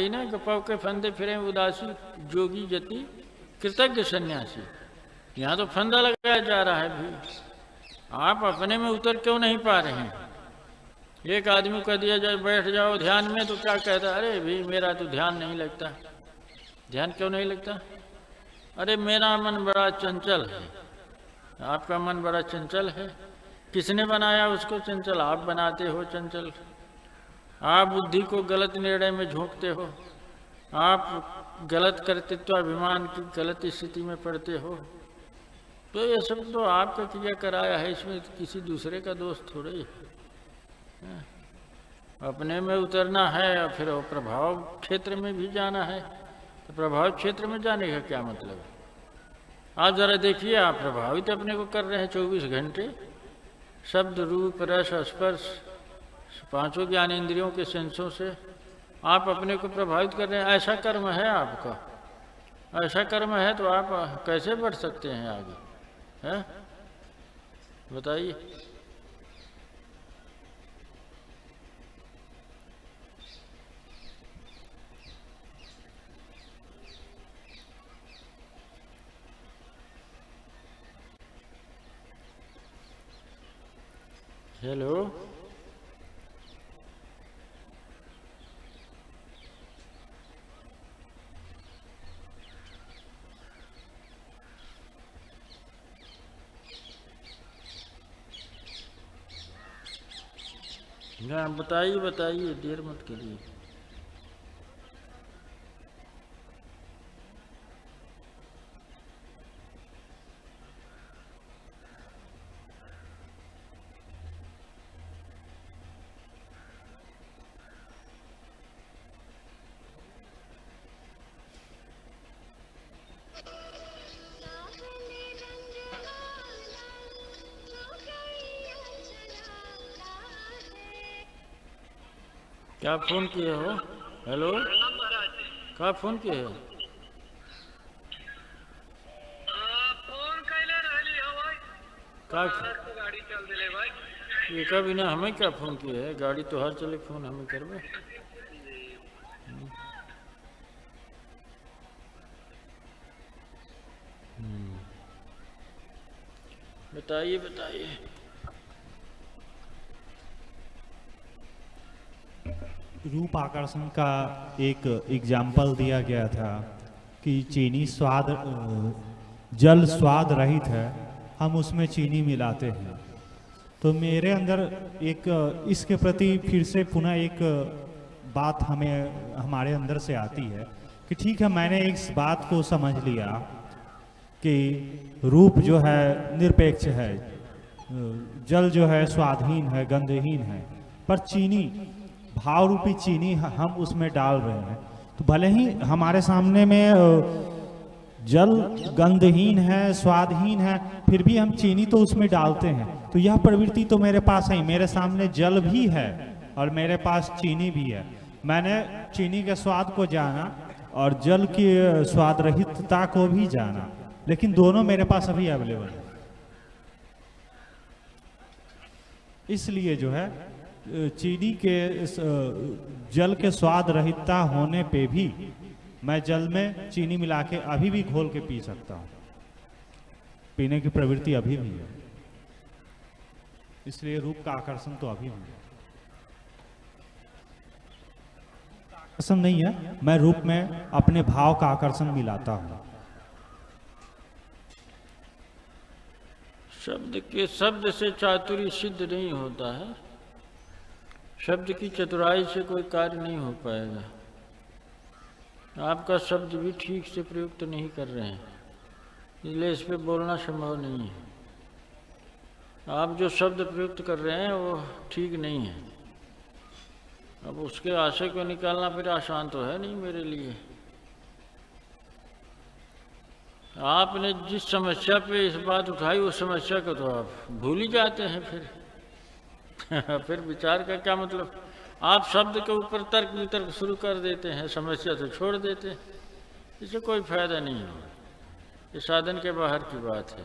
गई ना कि पव के फंदे फिरे उदासी जोगी जति कृतज्ञ सन्यासी। यहाँ तो फंदा लगाया जा रहा है भी, आप अपने में उतर क्यों नहीं पा रहे हैं? एक आदमी को दिया जाए बैठ जाओ ध्यान में तो क्या कहता है, अरे भाई मेरा तो ध्यान नहीं लगता। ध्यान क्यों नहीं लगता? अरे मेरा मन बड़ा चंचल है। आपका मन बड़ा चंचल है। किसने बनाया उसको चंचल? आप बनाते हो चंचल। आप बुद्धि को गलत निर्णय में झोंकते हो, आप गलत कर्तृत्वाभिमान की गलत स्थिति में पड़ते हो। तो ये सब तो आपका किया कराया है, इसमें किसी दूसरे का दोष थोड़े है। अपने में उतरना है और फिर प्रभाव क्षेत्र में भी जाना है। तो प्रभाव क्षेत्र में जाने का क्या मतलब है? आप जरा देखिए, आप प्रभावित अपने को कर रहे हैं 24 घंटे शब्द रूप रस स्पर्श पांचों ज्ञानेंद्रियों के सेंसों से आप अपने को प्रभावित कर रहे हैं। ऐसा कर्म है आपका, ऐसा कर्म है तो आप कैसे बढ़ सकते हैं आगे? हैं बताइए। हेलो, हाँ बताइए बताइए, देर मत करिए। क्या फोन किए हो? हेलो, क्या फोन किए हो? का गाड़ी चल दिले भाई। ये कभी ना हमें क्या फोन किए है? गाड़ी तो हर चले, फोन हमें करबे। बताइए बताइए। रूप आकर्षण का एक एग्जाम्पल दिया गया था कि चीनी स्वाद जल स्वाद रहित है, हम उसमें चीनी मिलाते हैं। तो मेरे अंदर एक इसके प्रति फिर से पुनः एक बात हमारे अंदर से आती है कि ठीक है, मैंने इस बात को समझ लिया कि रूप जो है निरपेक्ष है, जल जो है स्वादहीन है, गंधहीन है, पर चीनी भाव रूपी चीनी हम उसमें डाल रहे हैं। तो भले ही हमारे सामने में जल गंधहीन है, स्वादहीन है, फिर भी हम चीनी तो उसमें डालते हैं। तो यह प्रवृत्ति तो मेरे पास है, मेरे सामने जल भी है और मेरे पास चीनी भी है। मैंने चीनी के स्वाद को जाना और जल की स्वाद रहितता को भी जाना, लेकिन दोनों मेरे पास अभी अवेलेबल है। इसलिए जो है चीनी के जल के स्वाद रहितता होने पे भी मैं जल में चीनी मिला के अभी भी घोल के पी सकता हूँ। पीने की प्रवृत्ति अभी भी है। इसलिए रूप का आकर्षण तो अभी भी है। आकर्षण नहीं है, मैं रूप में अपने भाव का आकर्षण मिलाता हूँ। शब्द से चातुर्य सिद्ध नहीं होता है। शब्द की चतुराई से कोई कार्य नहीं हो पाएगा। आपका शब्द भी ठीक से प्रयुक्त नहीं कर रहे हैं, इसलिए इस पे बोलना संभव नहीं है। आप जो शब्द प्रयुक्त कर रहे हैं वो ठीक नहीं है। अब उसके आशय को निकालना फिर आसान तो है नहीं मेरे लिए। आपने जिस समस्या पे इस बात उठाई उस समस्या को तो आप भूल ही जाते हैं फिर फिर विचार का क्या मतलब? आप शब्द के ऊपर तर्क वितर्क शुरू कर देते हैं, समस्या से छोड़ देते हैं। इससे कोई फायदा नहीं है। ये साधन के बाहर की बात है।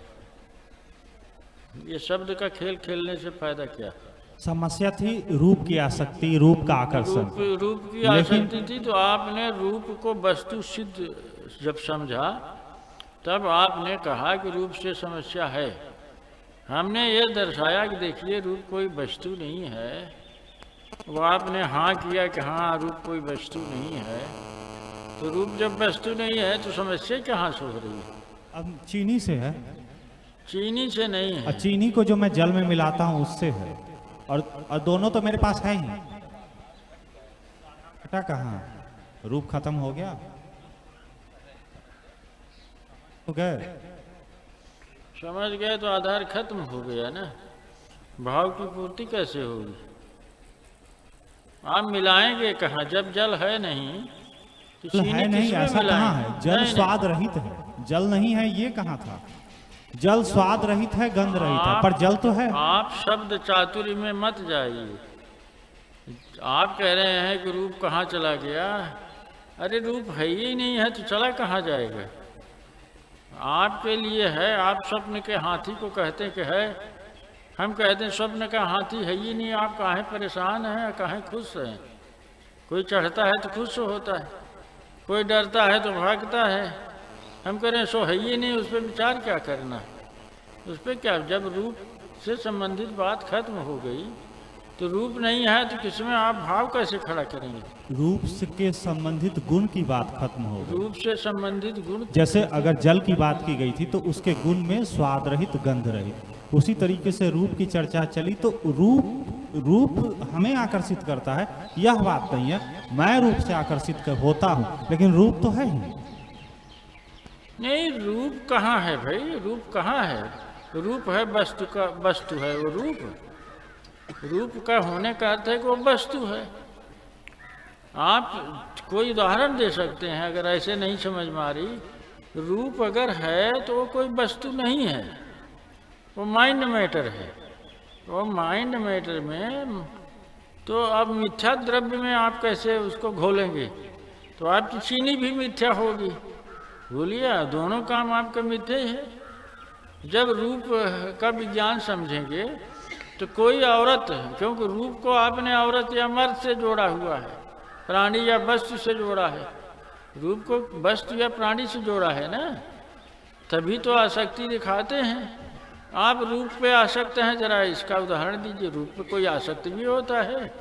ये शब्द का खेल खेलने से फायदा क्या? समस्या थी रूप की आसक्ति, रूप का आकर्षण। रूप की आसक्ति थी, तो आपने रूप को वस्तु सिद्ध जब समझा तब आपने कहा कि रूप से समस्या है। हमने ये दर्शाया कि देखिए रूप कोई वस्तु नहीं है। वो आपने हाँ किया कि हाँ रूप कोई वस्तु नहीं है। तो रूप जब वस्तु नहीं है तो समस्या कहाँ से हो रही है? अब चीनी से है। चीनी से नहीं है। चीनी को जो मैं जल में मिलाता हूँ उससे है, और दोनों तो मेरे पास है ही। बेटा कहाँ, रूप खत्म हो गया? हो गए? समझ गए तो आधार खत्म हो गया ना, भाव की पूर्ति कैसे होगी? आप मिलाएंगे कहाँ जब जल है नहीं तो चीनी है नहीं, किसमें ऐसा कहाँ है? जल नहीं, स्वाद रहित है, जल नहीं है, ये कहाँ था? जल स्वाद रहित है, गंध रहित है, पर जल तो है। आप शब्द चातुर्य में मत जाइए। आप कह रहे हैं कि रूप कहाँ चला गया? अरे रूप है ही नहीं है तो चला कहाँ जाएगा? आपके लिए है, आप स्वप्न के हाथी को कहते कि है, हम कहते हैं स्वप्न का हाथी है ही नहीं। आप काहे परेशान हैं, काहे खुश हैं? कोई चढ़ता है तो खुश होता है, कोई डरता है तो भागता है। हम कह रहे हैं सो है ही नहीं, उस पर विचार क्या करना, उस पर क्या? जब रूप से संबंधित बात खत्म हो गई तो रूप नहीं है तो किसमें आप भाव कैसे खड़ा करेंगे? रूप से के संबंधित गुण की बात खत्म हो गई। रूप से संबंधित गुण, जैसे अगर जल की बात की गई थी तो उसके गुण में स्वाद रहित, गंध रहित, उसी तरीके से रूप की चर्चा चली तो रूप हमें आकर्षित करता है, यह बात नहीं है। मैं रूप से आकर्षित होता हूँ, लेकिन रूप तो है ही नहीं। रूप कहाँ है भाई? रूप कहाँ है? रूप है वस्तु का, वस्तु है वो रूप का होने का अर्थ है कि वो वस्तु है। आप कोई उदाहरण दे सकते हैं अगर ऐसे नहीं समझ में आ रही? रूप अगर है तो वो कोई वस्तु नहीं है, वो माइंड मैटर है। वो माइंड मैटर में तो अब मिथ्या द्रव्य में आप कैसे उसको घोलेंगे? तो आपकी चीनी भी मिथ्या होगी। बोलिए, दोनों काम आपका मिथ्या ही है। जब रूप का विज्ञान समझेंगे तो कोई औरत, क्योंकि रूप को आपने औरत या मर्द से जोड़ा हुआ है, प्राणी या वस्तु से जोड़ा है। रूप को वस्तु या प्राणी से जोड़ा है ना, तभी तो आसक्ति दिखाते हैं। आप रूप पे आसक्त हैं, जरा इसका उदाहरण दीजिए। रूप पे कोई आसक्त भी होता है?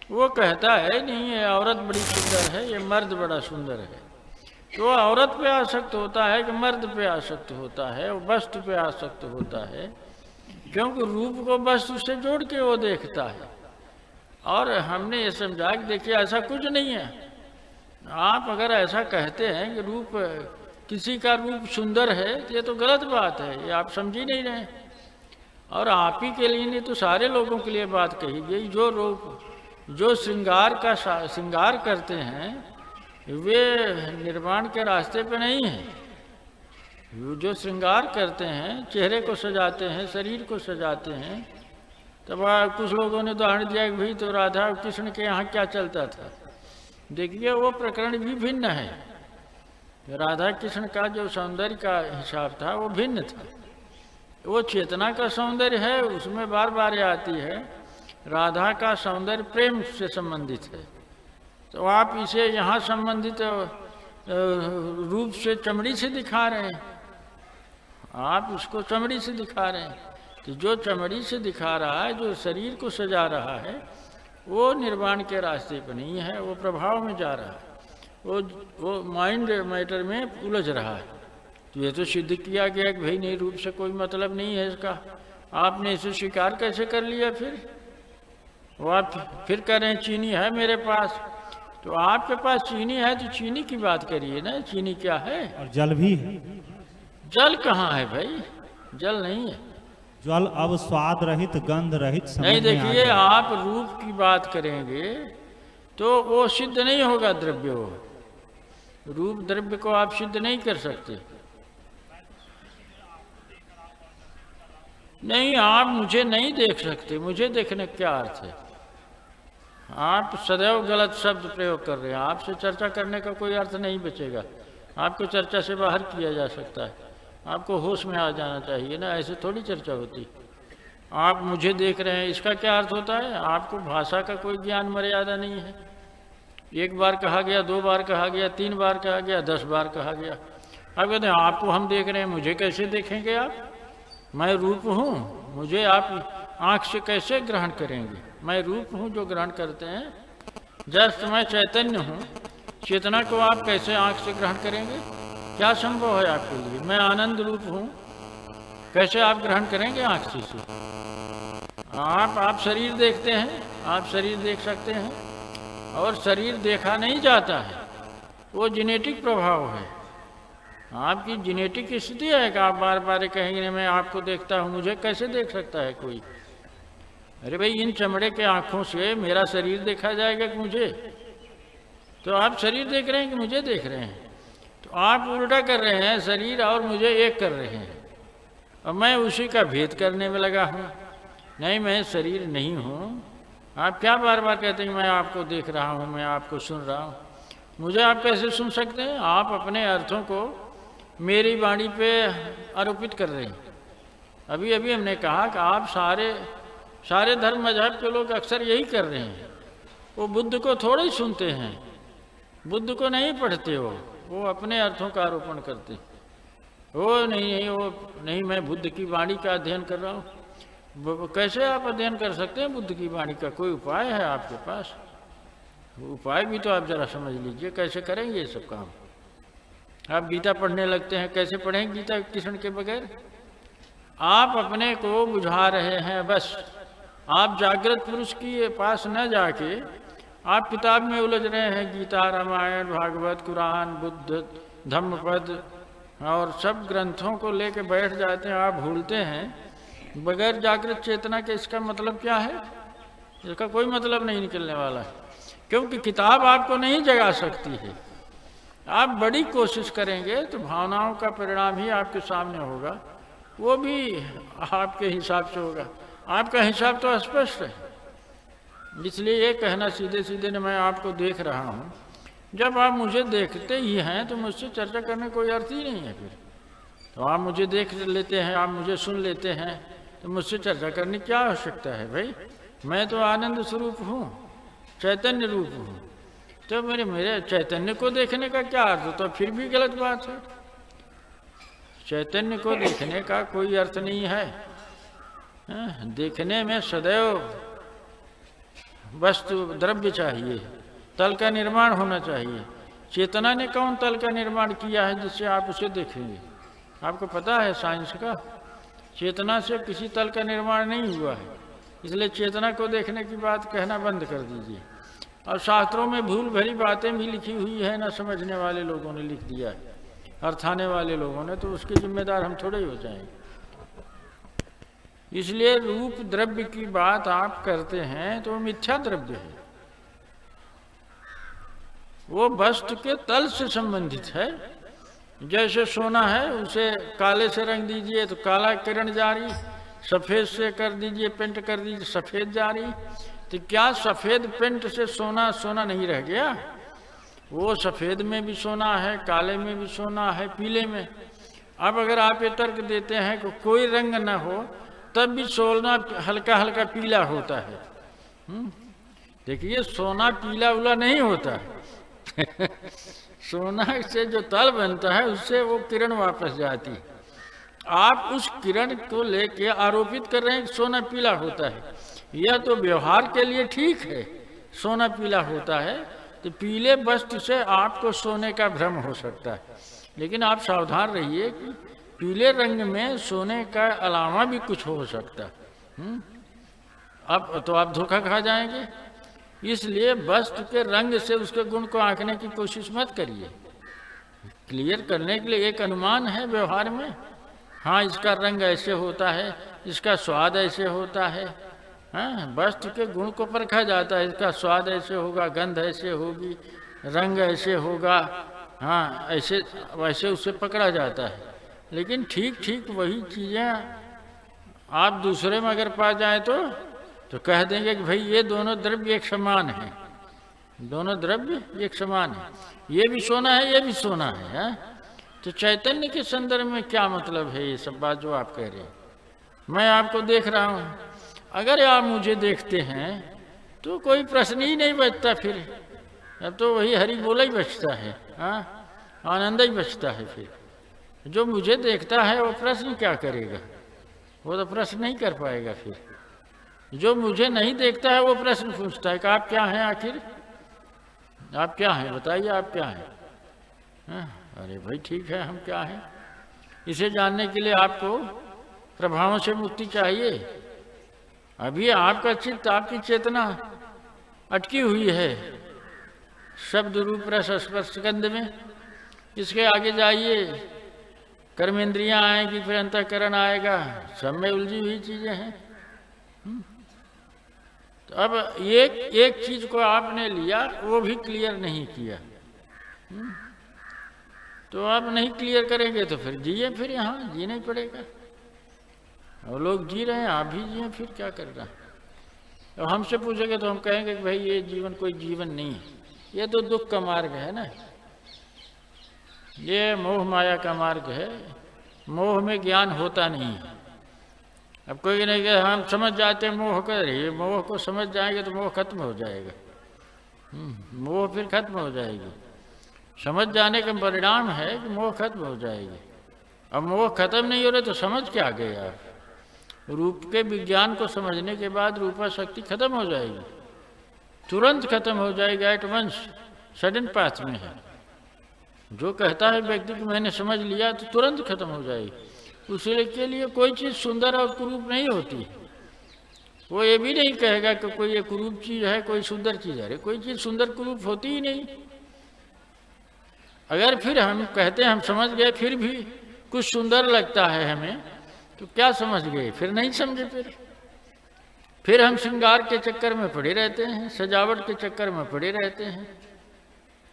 वो कहता है नहीं ये औरत बड़ी सुंदर है, ये मर्द बड़ा सुंदर है। तो औरत पे आसक्त होता है कि मर्द पे आसक्त होता है, वो वस्तु पे आसक्त होता है, क्योंकि रूप को वस्तु से जोड़ के वो देखता है। और हमने ये समझा कि देखिए ऐसा कुछ नहीं है। आप अगर ऐसा कहते हैं कि रूप, किसी का रूप सुंदर है, तो ये तो गलत बात है, ये आप समझ ही नहीं रहे। और आप ही के लिए नहीं तो सारे लोगों के लिए बात कही गई। जो लोग जो श्रृंगार करते हैं वे निर्वाण के रास्ते पे नहीं हैं। जो श्रृंगार करते हैं, चेहरे को सजाते हैं, शरीर को सजाते हैं, तब कुछ लोगों ने उदाहरण दिया कि भाई तो राधा और कृष्ण के यहाँ क्या चलता था। देखिए वो प्रकरण भी भिन्न है। राधा कृष्ण का जो सौंदर्य का हिसाब था वो भिन्न था। वो चेतना का सौंदर्य है, उसमें बार बार आती है। राधा का सौंदर्य प्रेम से संबंधित है। तो आप इसे यहाँ संबंधित रूप से चमड़ी से दिखा रहे हैं, आप इसको चमड़ी से दिखा रहे हैं। तो जो चमड़ी से दिखा रहा है, जो शरीर को सजा रहा है, वो निर्वाण के रास्ते पर नहीं है, वो प्रभाव में जा रहा है, वो माइंड मैटर में उलझ रहा है। तो ये तो सिद्ध किया गया कि भाई नहीं, रूप से कोई मतलब नहीं है इसका। आपने इसे स्वीकार कैसे कर लिया? फिर वो आप फिर कह रहे हैं चीनी है मेरे पास। तो आपके पास चीनी है तो चीनी की बात करिए ना, चीनी क्या है? और जल भी है। जल कहाँ है भाई? जल नहीं है। जल अब स्वाद रहित, गंध रहित समझ नहीं। में आ देखिए, गया। आप रूप की बात करेंगे तो वो सिद्ध नहीं होगा द्रव्य। वो रूप द्रव्य को आप सिद्ध नहीं कर सकते। नहीं, आप मुझे नहीं देख सकते। मुझे देखने का क्या अर्थ है? आप सदैव गलत शब्द प्रयोग कर रहे हैं। आपसे चर्चा करने का कोई अर्थ नहीं बचेगा। आपको चर्चा से बाहर किया जा सकता है। आपको होश में आ जाना चाहिए ना, ऐसे थोड़ी चर्चा होती। आप मुझे देख रहे हैं, इसका क्या अर्थ होता है? आपको भाषा का कोई ज्ञान मर्यादा नहीं है। एक बार कहा गया, 2 बार कहा गया, 3 बार कहा गया, 10 बार कहा गया। आप कहते हैं आपको हम देख रहे हैं, मुझे कैसे देखेंगे आप? मैं रूप हूँ, मुझे आप आँख से कैसे ग्रहण करेंगे? मैं रूप हूँ जो ग्रहण करते हैं। जस्ट मैं चैतन्य हूँ, चेतना को आप कैसे आँख से ग्रहण करेंगे? क्या संभव है आपके लिए? मैं आनंद रूप हूँ, कैसे आप ग्रहण करेंगे आँख से? आप शरीर देखते हैं, आप शरीर देख सकते हैं, और शरीर देखा नहीं जाता है, वो जेनेटिक प्रभाव है। आपकी जेनेटिक स्थिति है कि आप बार बार कहेंगे मैं आपको देखता हूँ, मुझे कैसे देख सकता है कोई? अरे भाई, इन चमड़े के आँखों से मेरा शरीर देखा जाएगा कि मुझे? तो आप शरीर देख रहे हैं कि मुझे देख रहे हैं? तो आप उल्टा कर रहे हैं, शरीर और मुझे एक कर रहे हैं, और मैं उसी का भेद करने में लगा हूँ। नहीं, मैं शरीर नहीं हूँ। आप क्या बार बार कहते हैं मैं आपको देख रहा हूँ, मैं आपको सुन रहा हूँ? मुझे आप कैसे सुन सकते हैं? आप अपने अर्थों को मेरी वाणी पे आरोपित कर रहे हैं। अभी अभी हमने कहा कि आप सारे धर्म मजहब के लोग अक्सर यही कर रहे हैं। वो बुद्ध को थोड़े ही सुनते हैं, बुद्ध को नहीं पढ़ते, वो अपने अर्थों का आरोपण करते हैं। वो नहीं, मैं बुद्ध की वाणी का अध्ययन कर रहा हूँ। कैसे आप अध्ययन कर सकते हैं बुद्ध की वाणी का? कोई उपाय है आपके पास? उपाय भी तो आप जरा समझ लीजिए, कैसे करेंगे ये सब काम? आप गीता पढ़ने लगते हैं, कैसे पढ़ेंगे गीता कृष्ण के बगैर? आप अपने को बुझा रहे हैं बस। आप जागृत पुरुष के पास न जाके आप किताब में उलझ रहे हैं। गीता, रामायण, भागवत, कुरान, बुद्ध, धम्मपद और सब ग्रंथों को लेके बैठ जाते हैं। आप भूलते हैं बगैर जागृत चेतना के इसका मतलब क्या है? इसका कोई मतलब नहीं निकलने वाला है, क्योंकि किताब आपको नहीं जगा सकती है। आप बड़ी कोशिश करेंगे तो भावनाओं का परिणाम ही आपके सामने होगा, वो भी आपके हिसाब से होगा। आपका हिसाब तो स्पष्ट है। इसलिए ये कहना सीधे सीधे ने मैं आपको देख रहा हूँ, जब आप मुझे देखते ही हैं तो मुझसे चर्चा करने कोई अर्थ ही नहीं है। फिर तो आप मुझे देख लेते हैं, आप मुझे सुन लेते हैं, तो मुझसे चर्चा करने क्या आवश्यकता है भाई? मैं तो आनंद स्वरूप हूँ, चैतन्य रूप हूँ। तो मेरे चैतन्य को देखने का क्या अर्थ? तो फिर भी गलत बात है। चैतन्य को देखने का कोई अर्थ नहीं है। देखने में सदैव वस्तु द्रव्य चाहिए, तल का निर्माण होना चाहिए। चेतना ने कौन तल का निर्माण किया है जिससे आप उसे देखेंगे? आपको पता है साइंस का, चेतना से किसी तल का निर्माण नहीं हुआ है। इसलिए चेतना को देखने की बात कहना बंद कर दीजिए। और शास्त्रों में भूल भरी बातें भी लिखी हुई है, ना समझने वाले लोगों ने लिख दिया है, अर्थाने वाले लोगों ने, तो उसके जिम्मेदार हम थोड़े ही हो जाएंगे। इसलिए रूप द्रव्य की बात आप करते हैं तो मिथ्या द्रव्य है, वो वस्तु के तल से संबंधित है। जैसे सोना है, उसे काले से रंग दीजिए तो काला किरण जारी, सफ़ेद से कर दीजिए, पेंट कर दीजिए, सफ़ेद जारी। तो क्या सफ़ेद पेंट से सोना सोना नहीं रह गया? वो सफ़ेद में भी सोना है, काले में भी सोना है, पीले में। अब अगर आप ये तर्क देते हैं कि कोई रंग न हो तब भी सोना हल्का हल्का पीला होता है, देखिए सोना पीला उला नहीं होता है। सोना से जो तल बनता है उससे वो किरण वापस जाती है। आप उस किरण को लेके आरोपित कर रहे हैं कि सोना पीला होता है। यह तो व्यवहार के लिए ठीक है, सोना पीला होता है, तो पीले वस्तु से आपको सोने का भ्रम हो सकता है। लेकिन आप सावधान रहिए कि पीले रंग में सोने का अलावा भी कुछ हो सकता है। अब तो आप धोखा खा जाएंगे। इसलिए वस्तु के रंग से उसके गुण को आंकने की कोशिश मत करिए। क्लियर करने के लिए एक अनुमान है व्यवहार में, हाँ इसका रंग ऐसे होता है, इसका स्वाद ऐसे होता है। हाँ, वस्तु के गुण को परखा जाता है, इसका स्वाद ऐसे होगा, गंध ऐसे होगी, रंग ऐसे होगा, हाँ ऐसे वैसे उसे पकड़ा जाता है। लेकिन ठीक ठीक वही चीज़ें आप दूसरे में अगर पा जाए तो कह देंगे कि भाई ये दोनों द्रव्य एक समान है, दोनों द्रव्य एक समान है, ये भी सोना है, ये भी सोना है। तो चैतन्य के संदर्भ में क्या मतलब है ये सब बात जो आप कह रहे हैं? मैं आपको देख रहा हूँ। अगर आप मुझे देखते हैं तो कोई प्रश्न ही नहीं बचता फिर, अब तो वही हरि बोला ही बचता है, हाँ, आनंद ही बचता है। फिर जो मुझे देखता है वो प्रश्न क्या करेगा, वो तो प्रश्न नहीं कर पाएगा। फिर जो मुझे नहीं देखता है वो प्रश्न पूछता है कि आप क्या हैं, आखिर आप क्या हैं, बताइए आप क्या हैं। हाँ, अरे भाई ठीक है, हम क्या हैं, इसे जानने के लिए आपको प्रभावों से मुक्ति चाहिए। अभी आपका चित्त, आपकी चेतना अटकी हुई है शब्द रूप रस स्पर्श गंध में। इसके आगे जाइए, कर्मेंद्रियां आएगी, फिर अंतःकरण आएगा, सब में उलझी हुई चीजें हैं। तो अब एक चीज को आपने लिया, वो भी क्लियर नहीं किया। तो आप नहीं क्लियर करेंगे तो फिर जिए, फिर यहाँ जीना ही पड़ेगा। और लोग जी रहे हैं, आप भी जिए, फिर क्या कर रहा है। तो हमसे पूछेंगे तो हम कहेंगे कि भाई ये जीवन कोई जीवन नहीं है, ये तो दुख का मार्ग है ना, ये मोह माया का मार्ग है। मोह में ज्ञान होता नहीं है। अब कोई नहीं कि हम समझ जाते हैं मोह कर, ये मोह को समझ जाएंगे तो मोह खत्म हो जाएगा। मोह फिर खत्म हो जाएगी। समझ जाने का परिणाम है कि मोह खत्म हो जाएगी। अब मोह खत्म नहीं हो रहा तो समझ क्या गए आप। रूप के विज्ञान को समझने के बाद रूपा शक्ति खत्म हो जाएगी, तुरंत खत्म हो जाएगी, एट वंस, सडन पाथ में है। जो कहता है व्यक्ति कि मैंने समझ लिया तो तुरंत खत्म हो जाएगी। उसके लिए कोई चीज़ सुंदर और कुरूप नहीं होती। वो ये भी नहीं कहेगा कि कोई ये कुरूप चीज़ है, कोई सुंदर चीज़ है। कोई चीज़ सुंदर कुरूप होती ही नहीं। अगर फिर हम कहते हैं हम समझ गए, फिर भी कुछ सुंदर लगता है हमें, तो क्या समझ गए, फिर नहीं समझे। फिर हम श्रृंगार के चक्कर में पड़े रहते हैं, सजावट के चक्कर में पड़े रहते हैं।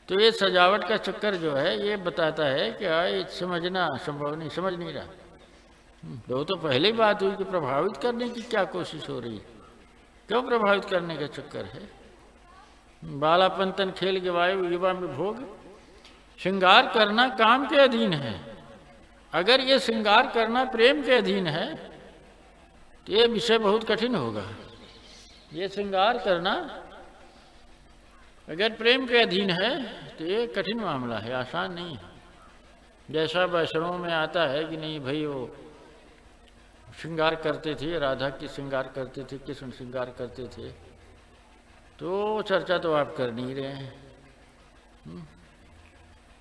तो ये सजावट का चक्कर जो है ये बताता है कि ये समझना संभव नहीं, समझ नहीं रहा। तो पहले ही बात हुई कि प्रभावित करने की क्या कोशिश हो रही है, क्यों प्रभावित करने का चक्कर है। बालापन तन खेल के वायु युवा में भोग, श्रृंगार करना काम के अधीन है। अगर ये श्रृंगार करना प्रेम के अधीन है तो ये विषय बहुत कठिन होगा। ये श्रृंगार करना अगर प्रेम के अधीन है तो ये कठिन मामला है, आसान नहीं है। जैसा वैष्णवों में आता है कि नहीं भाई वो श्रृंगार करते थे, राधा की श्रृंगार करते थे, कृष्ण श्रृंगार करते थे, तो चर्चा तो आप कर नहीं रहे हैं।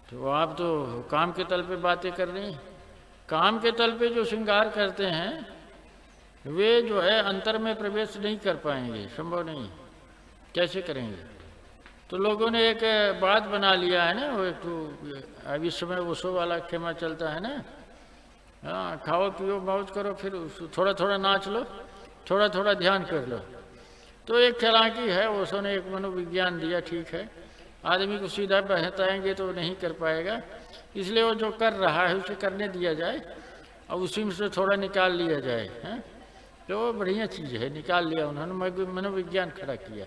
तो आप तो काम के तल पे बातें कर रहे हैं। काम के तल पे जो श्रृंगार करते हैं वे जो है अंतर में प्रवेश नहीं कर पाएंगे, संभव नहीं। कैसे करेंगे। तो लोगों ने एक बात बना लिया है ना, वो एक तो अब इस समय ओशो वाला खेमा चलता है ना, हाँ, खाओ पियो मौज करो, फिर थोड़ा थोड़ा नाच लो, थोड़ा थोड़ा ध्यान कर लो। तो एक चालाकी है, ओशो ने एक मनोविज्ञान दिया, ठीक है, आदमी को सीधा बहताएंगे तो नहीं कर पाएगा, इसलिए वो जो कर रहा है उसे करने दिया जाए और उसी में से थोड़ा निकाल लिया जाए। हैं तो बढ़िया चीज़ है, निकाल लिया उन्होंने, मनोविज्ञान खड़ा किया।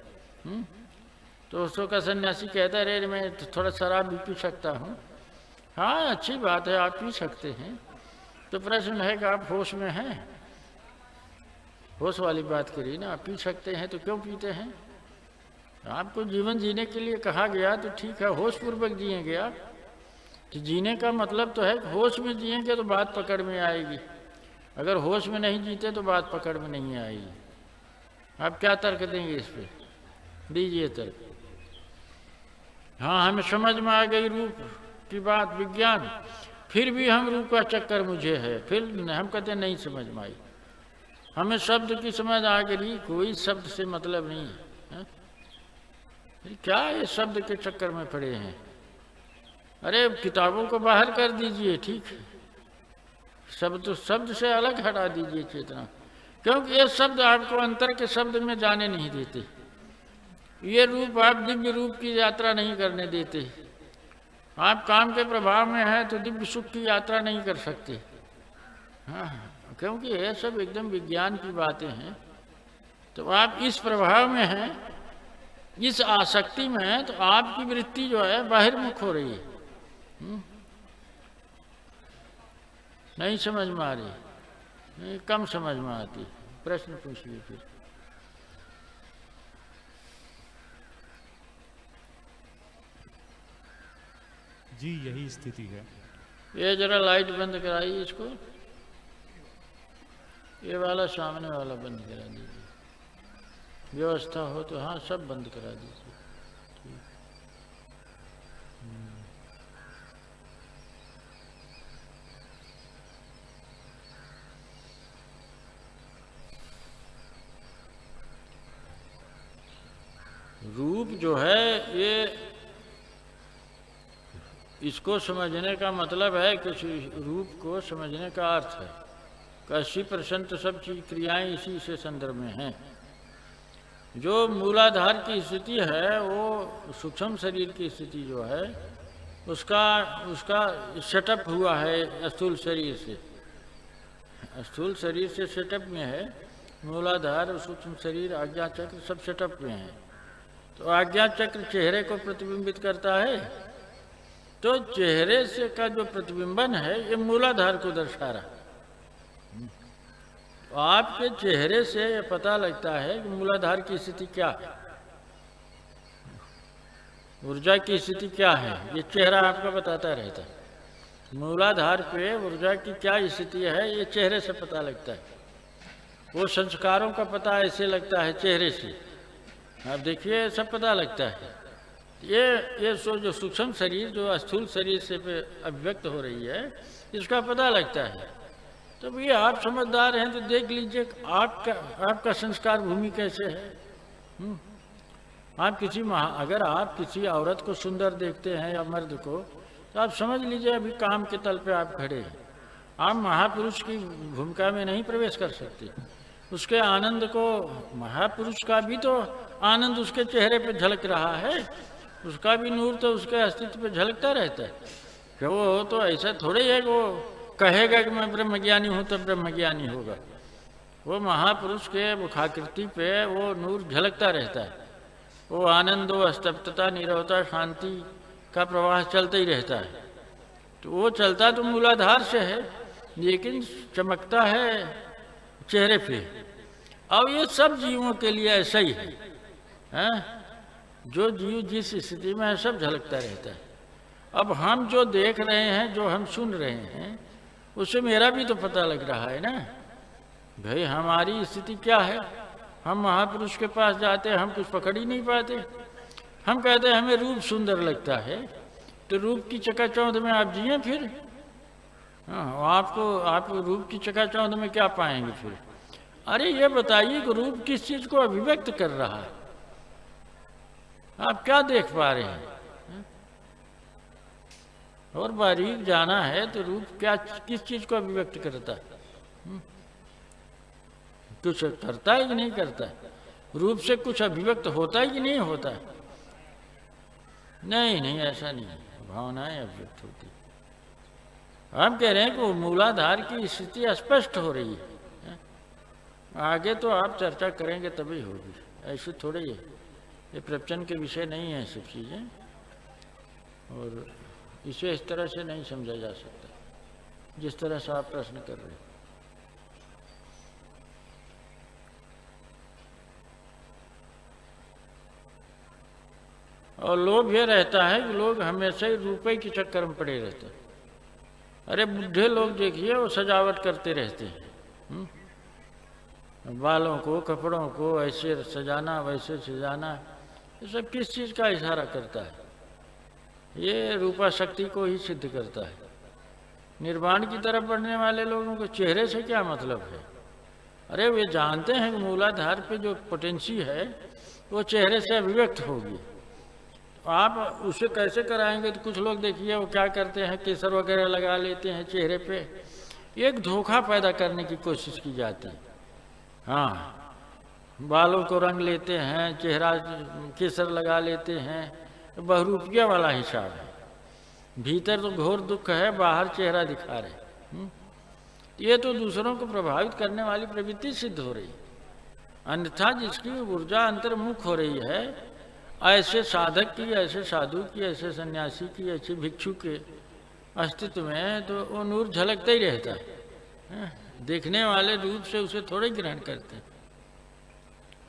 तो उसको का सन्यासी कहता है अरे मैं थोड़ा शराब भी पी सकता हूँ। हाँ अच्छी बात है, आप पी सकते हैं। तो प्रश्न है कि आप होश में हैं, होश वाली बात करिए ना। आप पी सकते हैं तो क्यों पीते हैं। आपको जीवन जीने के लिए कहा गया तो ठीक है, होश पूर्वक जिएंगे आप। कि जीने का मतलब तो है होश में जिएंगे तो बात पकड़ में आएगी, अगर होश में नहीं जीते तो बात पकड़ में नहीं आएगी। आप क्या तर्क देंगे इस पे, दीजिए तर्क। हाँ हमें समझ में आ गई रूप की बात, विज्ञान, फिर भी हम रूप का चक्कर मुझे है, फिर हम कहते नहीं समझ में आई। हमें शब्द की समझ आ गई, कोई शब्द से मतलब नहीं है। क्या ये शब्द के चक्कर में पड़े हैं। अरे किताबों को बाहर कर दीजिए, ठीक है, शब्द से अलग हटा दीजिए चेतना, क्योंकि ये शब्द आपको अंतर के शब्द में जाने नहीं देते। ये रूप आप दिव्य रूप की यात्रा नहीं करने देते। आप काम के प्रभाव में हैं तो दिव्य सुख की यात्रा नहीं कर सकते। हाँ, क्योंकि ये सब एकदम विज्ञान की बातें हैं। तो आप इस प्रभाव में हैं, इस आसक्ति में हैं, तो आपकी वृत्ति जो है बाहिर्मुख हो रही है। नहीं समझ में आ रही। कम समझ में आती। प्रश्न पूछिए फिर। जी यही स्थिति है। ये जरा लाइट बंद कराइए इसको, ये वाला सामने वाला बंद करा दीजिए, व्यवस्था हो तो। हाँ, सब बंद करा दीजिए। रूप जो है ये, इसको समझने का मतलब है कि रूप को समझने का अर्थ है कि 80% तो सब चीज क्रियाएं इसी से संदर्भ में हैं। जो मूलाधार की स्थिति है वो सूक्ष्म शरीर की स्थिति जो है उसका सेटअप हुआ है स्थूल शरीर से। स्थूल शरीर से सेटअप में है मूलाधार और सूक्ष्म शरीर, आज्ञा चक्र सब सेटअप में है। तो आज्ञा चक्र चेहरे को प्रतिबिंबित करता है, तो चेहरे से का जो प्रतिबिंबन है ये मूलाधार को दर्शा रहा है। तो आपके चेहरे से ये पता लगता है कि मूलाधार की स्थिति क्या है, ऊर्जा की स्थिति क्या है, ये चेहरा आपका बताता रहता है। मूलाधार पे ऊर्जा की क्या स्थिति है ये चेहरे से पता लगता है। वो संस्कारों का पता ऐसे लगता है चेहरे से, आप देखिए सब पता लगता है। ये जो सूक्ष्म शरीर जो स्थूल शरीर से अभिव्यक्त हो रही है इसका पता लगता है। तो भैया आप समझदार हैं तो देख लीजिए आपका संस्कार भूमि कैसे है। आप अगर आप किसी औरत को सुंदर देखते हैं या मर्द को, तो आप समझ लीजिए अभी काम के तल पे आप खड़े हैं। आप महापुरुष की भूमिका में नहीं प्रवेश कर सकते। उसके आनंद को, महापुरुष का भी तो आनंद उसके चेहरे पे झलक रहा है, उसका भी नूर तो उसके अस्तित्व पे झलकता रहता है। कि वो तो ऐसा थोड़े है कि वो कहेगा कि मैं ब्रह्मज्ञानी हूँ तो ब्रह्मज्ञानी होगा। वो महापुरुष के मुखाकृति पे वो नूर झलकता रहता है। वो आनंद, वो स्तब्धता, नीरवता, शांति का प्रवाह चलता ही रहता है। तो वो चलता तो मूलाधार से है, लेकिन चमकता है चेहरे पे। अब ये सब जीवों के लिए ऐसा ही है, जो जीव जिस स्थिति में है सब झलकता रहता है। अब हम जो देख रहे हैं, जो हम सुन रहे हैं, उससे मेरा भी तो पता लग रहा है ना भाई हमारी स्थिति क्या है। हम महापुरुष के पास जाते हैं, हम कुछ पकड़ ही नहीं पाते। हम कहते हैं हमें रूप सुंदर लगता है, तो रूप की चकाचौंध में आप जिए फिर। हाँ, आप रूप की चकाचौंध में क्या पाएंगे फिर। अरे ये बताइए कि रूप किस चीज को अभिव्यक्त कर रहा है, आप क्या देख पा रहे हैं। और बारीक जाना है तो रूप क्या किस चीज को अभिव्यक्त करता है, कुछ करता है कि नहीं करता है। रूप से कुछ अभिव्यक्त होता है कि नहीं होता है। नहीं, ऐसा नहीं है, भावनाएं अभिव्यक्त होती। हम कह रहे हैं कि मूलाधार की स्थिति स्पष्ट हो रही है। आगे तो आप चर्चा करेंगे तभी होगी, ऐसे थोड़े ही है। ये प्रवचन के विषय नहीं है सब चीज़ें, और इसे इस तरह से नहीं समझा जा सकता जिस तरह से आप प्रश्न कर रहे हैं। और लोभ ये रहता है कि लोग हमेशा ही रुपए के चक्कर में पड़े रहते हैं। अरे बुढ़े लोग देखिए वो सजावट करते रहते हैं, बालों को, कपड़ों को ऐसे सजाना वैसे सजाना, ये सब किस चीज़ का इशारा करता है। ये रूपा शक्ति को ही सिद्ध करता है। निर्वाण की तरफ बढ़ने वाले लोगों को चेहरे से क्या मतलब है। अरे वे जानते हैं कि मूलाधार पे जो पोटेंसी है वो चेहरे से अभिव्यक्त होगी। आप उसे कैसे कराएंगे। तो कुछ लोग देखिए वो क्या करते हैं, केसर वगैरह लगा लेते हैं चेहरे पे, एक धोखा पैदा करने की कोशिश की जाती है। हाँ, बालों को रंग लेते हैं, चेहरा केसर लगा लेते हैं, बहुरूपिया वाला हिसाब है। भीतर तो घोर दुख है, बाहर चेहरा दिखा रहे। ये तो दूसरों को प्रभावित करने वाली प्रवृत्ति सिद्ध हो रही। अन्यथा जिसकी ऊर्जा अंतर्मुख हो रही है, ऐसे साधक की, ऐसे साधु की, ऐसे सन्यासी की, ऐसे भिक्षु के अस्तित्व में तो वो नूर झलकता ही रहता है। देखने वाले रूप से उसे थोड़े ग्रहण करते हैं।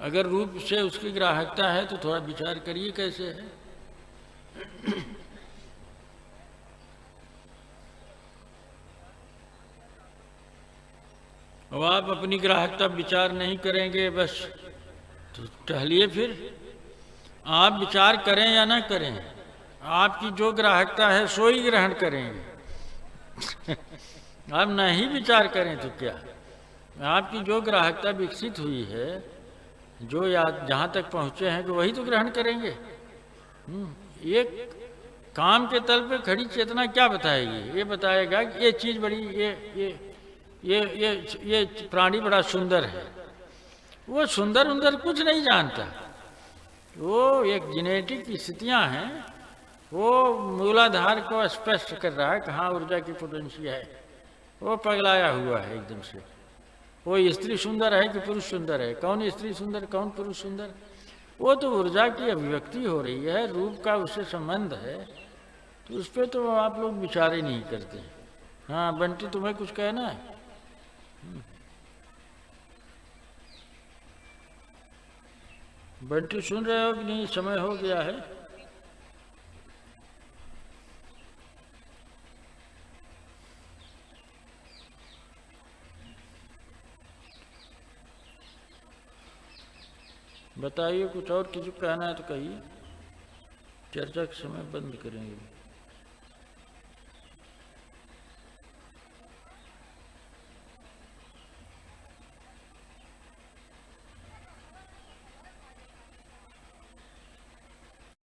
अगर रूप से उसकी ग्राहकता है तो थोड़ा विचार करिए कैसे है। अब आप अपनी ग्राहकता विचार नहीं करेंगे बस तो टहलिए फिर। आप विचार करें या ना करें, आपकी जो ग्राहकता है सो ही ग्रहण करेंगे। आप नहीं विचार करें तो क्या, आपकी जो ग्राहकता विकसित हुई है, जो या जहाँ तक पहुँचे हैं, तो वही तो ग्रहण करेंगे। ये काम के तल पे खड़ी चेतना क्या बताएगी? ये बताएगा कि ये चीज़ बड़ी ये प्राणी बड़ा सुंदर है। वो सुंदर उंदर कुछ नहीं जानता, वो एक जेनेटिक स्थितियाँ हैं, वो मूलाधार को स्पष्ट कर रहा है कहाँ ऊर्जा की पोटेंशियल है। वो पगलाया हुआ है एकदम से। वो स्त्री सुंदर है कि पुरुष सुंदर है, कौन स्त्री सुंदर कौन पुरुष सुंदर, वो तो ऊर्जा की अभिव्यक्ति हो रही है, रूप का उससे संबंध है, तो उस पर तो आप लोग विचार ही नहीं करते। हाँ बंटी, तुम्हें कुछ कहना है? बंटी सुन रहे हो कि नहीं? समय हो गया है। बताइए, कुछ और किसी को कहना है तो कहिए, चर्चा का समय बंद करेंगे।